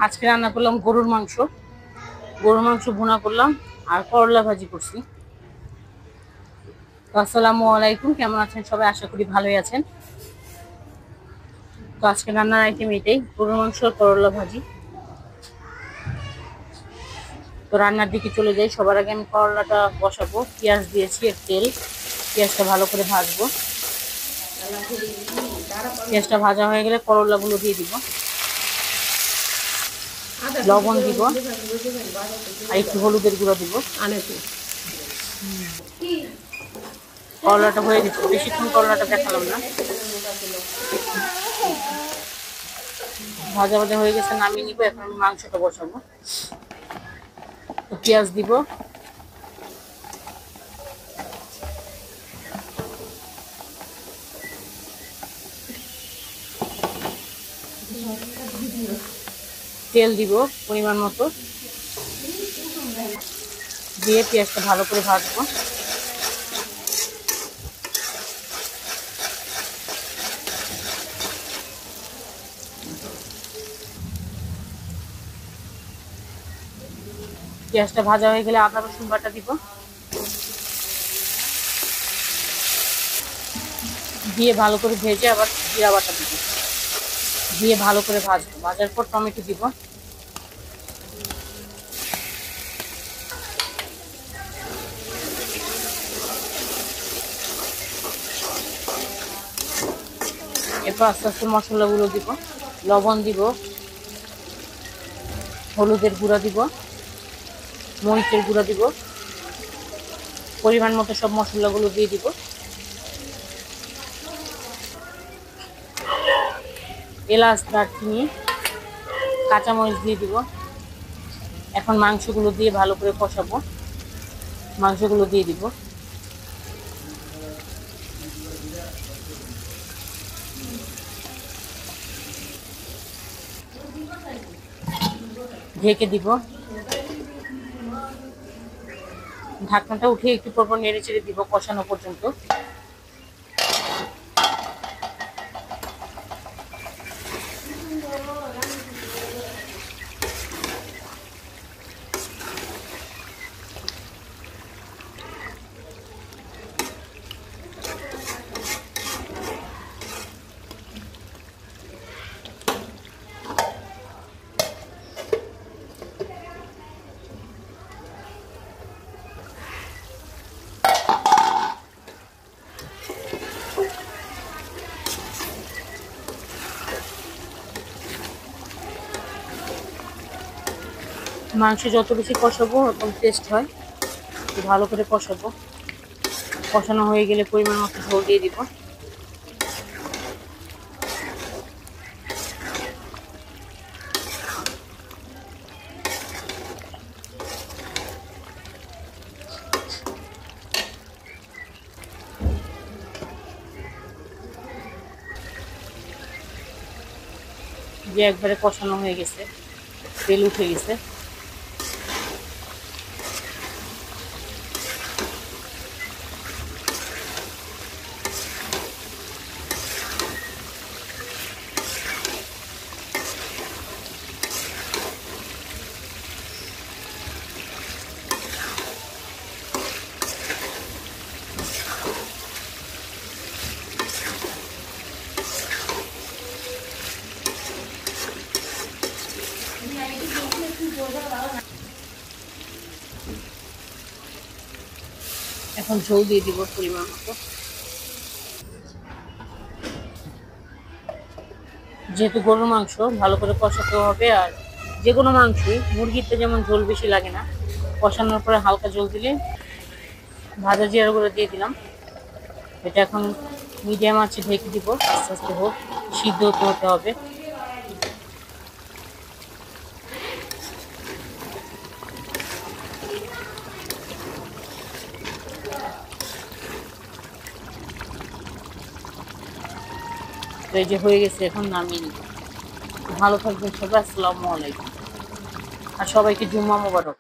আজকে রান্না করলাম গরুর মাংস। গরুর মাংস ভুনা করলাম আর করলা ভাজি করছি। তো আসসালামু আলাইকুম, কেমন আছেন সবাই? আশা করি ভালোই আছেন। তো আজকে রান্নার আইটেম এটাই, গরুর মাংস আর করলা ভাজি। তো রান্নার দিকে চলে যাই। সবার আগে আমি করলাটা বসাবো। পেঁয়াজ দিয়েছি আর তেল। পেঁয়াজটা ভালো করে ভাজবো। পেঁয়াজটা ভাজা হয়ে গেলে করলাগুলো দিয়ে দিব, লবণ দিব আর একটু হলুদের গুঁড়ো দিব। করলাটা হয়ে গেছে, বেশিক্ষণ করলাটা দেখালাম না। ভাজা ভাজা হয়ে গেছে, নামিয়ে নিব। এখন আমি মাংসটা বসাবো। তো পেঁয়াজ দিব, তেল দিব পরিমাণ মতো, দিয়ে পেঁয়াজটা ভালো করে ভাজবো। পেঁয়াজটা ভাজা হয়ে গেলে আদা রসুন বাটা দিব, দিয়ে ভালো করে ভেজে আবার জিরা বাটা দিব, দিয়ে ভালো করে ভাজবো। ভাজার পর টমেটো দিব, এরপর আস্তে আস্তে মশলাগুলো দিব। লবণ দিব, হলুদের গুঁড়া দিব, মরিচের গুঁড়া দিব, পরিমাণ মতো সব মশলাগুলো দিয়ে দিব। এলাচ, দারচিনি, কাঁচামরিচ দিয়ে দিব। এখন মাংসগুলো দিয়ে ভালো করে কষাবো। মাংসগুলো দিয়ে দিব, ঢেকে দিব। ঢাকনাটা উঠিয়ে একটু পরপর নেড়ে চেড়ে দিব কষানো পর্যন্ত। মাংস যত বেশি কষাবো তত টেস্ট হয়। ভালো করে কষাবো। কষানো হয়ে গেলে পরিমাণ মতো ঝোল দিয়ে দিব। যে একবারে কষানো হয়ে গেছে, তেল উঠে গেছে। এখন ঝোল দিয়ে দিব পরিমাণ মতো। যেহেতু গরুর মাংস ভালো করে কষাতে হবে, আর যে কোনো মাংসই, মুরগিতে যেমন ঝোল বেশি লাগে না, কষানোর পরে হালকা ঝোল দিলে। ভাজা জিরা গুঁড়ো দিয়ে দিলাম। এটা এখন মিডিয়াম আঁচে ঢেকে দিব, আস্তে আস্তে হোক, সিদ্ধ হতে হবে। তো এই যে হয়ে গেছে, এখন নামিয়ে নিব। ভালো থাকবেন সবাই, আসসালামু আলাইকুম। আর সবাইকে জুম্মা মোবারক।